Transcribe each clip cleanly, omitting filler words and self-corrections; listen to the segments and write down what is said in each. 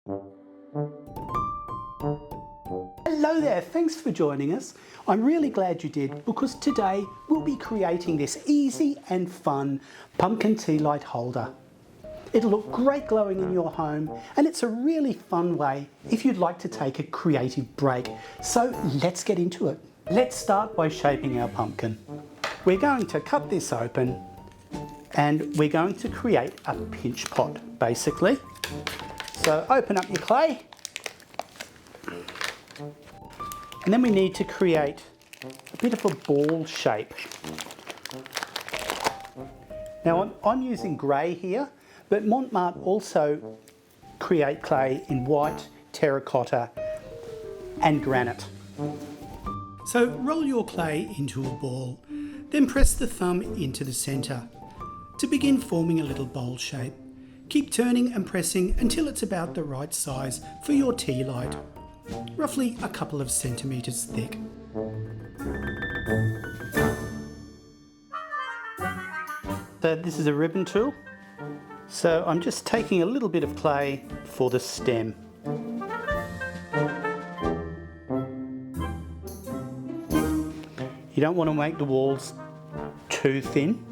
Hello there, thanks for joining us. I'm really glad you did, because today we'll be creating this easy and fun pumpkin tea light holder. It'll look great glowing in your home, and it's a really fun way if you'd like to take a creative break. So let's get into it. Let's start by shaping our pumpkin. We're going to cut this open and we're going to create a pinch pot, basically. So open up your clay. And then we need to create a bit of a ball shape. Now I'm using grey here, but Mont also create clay in white, terracotta and granite. So roll your clay into a ball, then press the thumb into the centre to begin forming a little bowl shape. Keep turning and pressing until it's about the right size for your tea light, roughly a couple of centimetres thick. So this is a ribbon tool. So I'm just taking a little bit of clay for the stem. You don't want to make the walls too thin.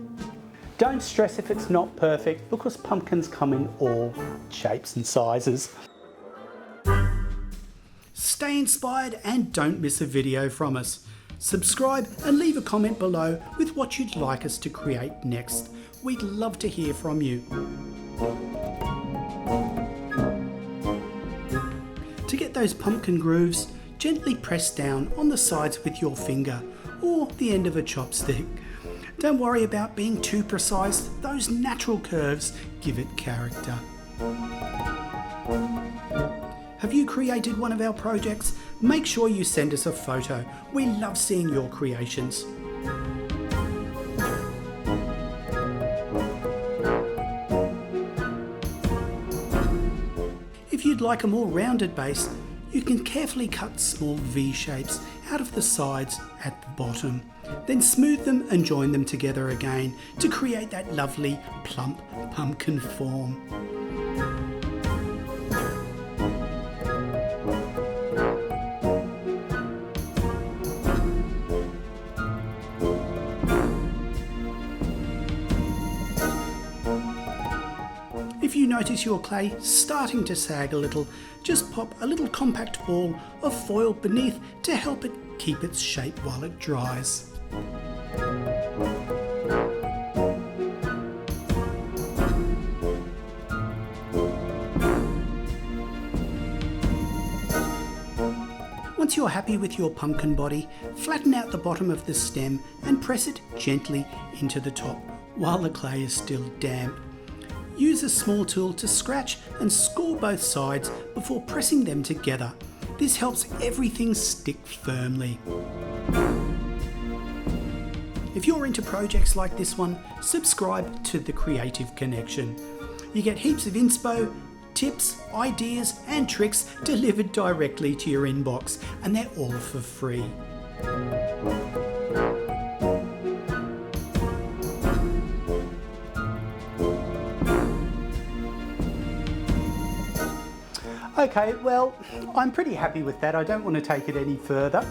Don't stress if it's not perfect, because pumpkins come in all shapes and sizes. Stay inspired and don't miss a video from us. Subscribe and leave a comment below with what you'd like us to create next. We'd love to hear from you. To get those pumpkin grooves, gently press down on the sides with your finger or the end of a chopstick. Don't worry about being too precise, those natural curves give it character. Have you created one of our projects? Make sure you send us a photo. We love seeing your creations. If you'd like a more rounded base, you can carefully cut small V shapes out of the sides at the bottom. Then smooth them and join them together again to create that lovely plump pumpkin form. If you notice your clay starting to sag a little, just pop a little compact ball of foil beneath to help it keep its shape while it dries. Once you're happy with your pumpkin body, flatten out the bottom of the stem and press it gently into the top while the clay is still damp. Use a small tool to scratch and score both sides before pressing them together. This helps everything stick firmly. If you're into projects like this one, subscribe to The Creative Connection. You get heaps of inspo, tips, ideas and tricks delivered directly to your inbox, and they're all for free. Okay, well, I'm pretty happy with that. I don't want to take it any further.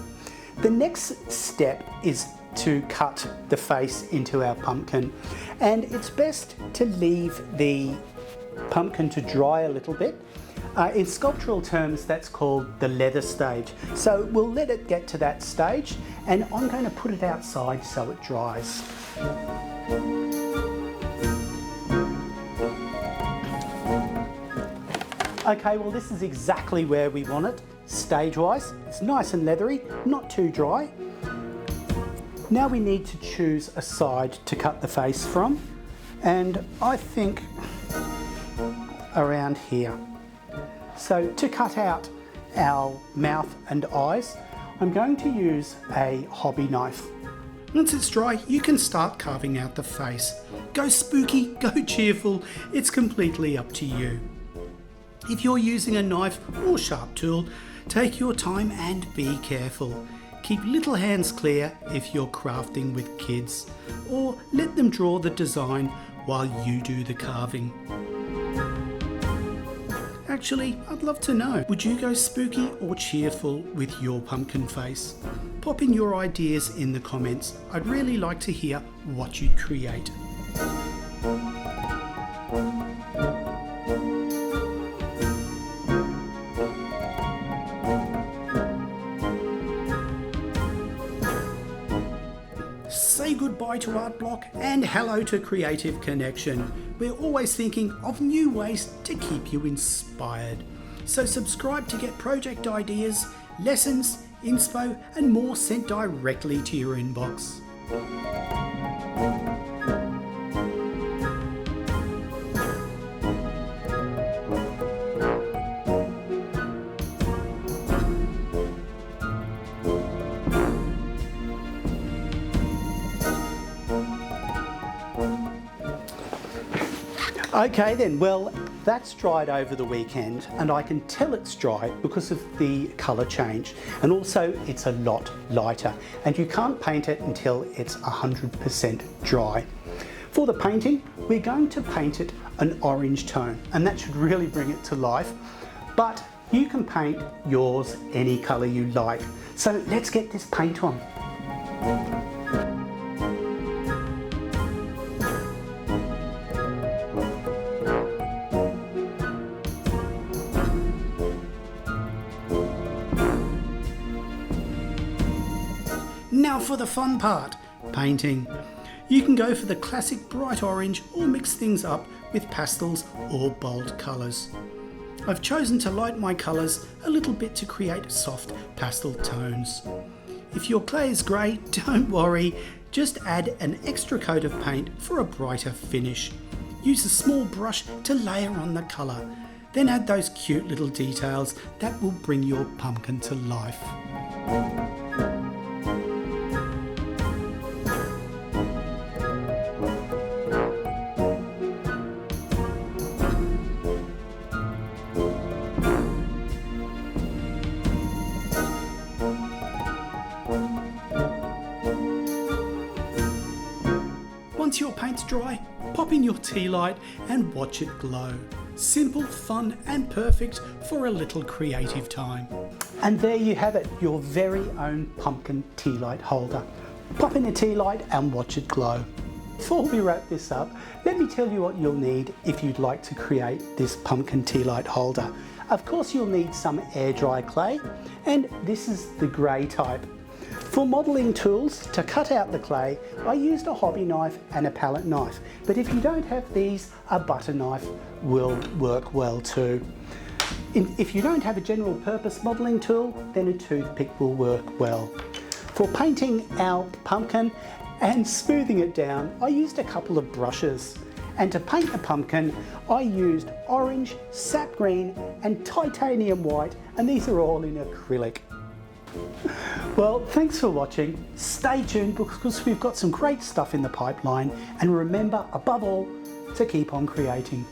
The next step is to cut the face into our pumpkin, and it's best to leave the pumpkin to dry a little bit. In sculptural terms, that's called the leather stage. So we'll let it get to that stage, and I'm going to put it outside so it dries. Okay, well, this is exactly where we want it, stage-wise. It's nice and leathery, not too dry. Now we need to choose a side to cut the face from, and I think around here. So to cut out our mouth and eyes, I'm going to use a hobby knife. Once it's dry, you can start carving out the face. Go spooky, go cheerful, it's completely up to you. If you're using a knife or sharp tool, take your time and be careful. Keep little hands clear if you're crafting with kids, or let them draw the design while you do the carving. Actually, I'd love to know, would you go spooky or cheerful with your pumpkin face? Pop in your ideas in the comments. I'd really like to hear what you'd create. Say goodbye to Art Block and hello to Creative Connection. We're always thinking of new ways to keep you inspired. So subscribe to get project ideas, lessons, inspo and more sent directly to your inbox. Okay then, well that's dried over the weekend and I can tell it's dry because of the colour change, and also it's a lot lighter and you can't paint it until it's 100% dry. For the painting, we're going to paint it an orange tone and that should really bring it to life, but you can paint yours any colour you like. So let's get this paint on. Now for the fun part, painting. You can go for the classic bright orange or mix things up with pastels or bold colours. I've chosen to light my colours a little bit to create soft pastel tones. If your clay is grey, don't worry, just add an extra coat of paint for a brighter finish. Use a small brush to layer on the colour, then add those cute little details that will bring your pumpkin to life. Once your paint's dry, pop in your tea light and watch it glow. Simple, fun and perfect for a little creative time. And there you have it, your very own pumpkin tea light holder. Pop in a tea light and watch it glow. Before we wrap this up, let me tell you what you'll need if you'd like to create this pumpkin tea light holder. Of course you'll need some air dry clay, and this is the grey type. For modelling tools, to cut out the clay, I used a hobby knife and a palette knife, but if you don't have these, a butter knife will work well too. If you don't have a general purpose modelling tool, then a toothpick will work well. For painting our pumpkin and smoothing it down, I used a couple of brushes. And to paint the pumpkin, I used orange, sap green and titanium white, and these are all in acrylic. Well, thanks for watching. Stay tuned because we've got some great stuff in the pipeline, and remember, above all, to keep on creating.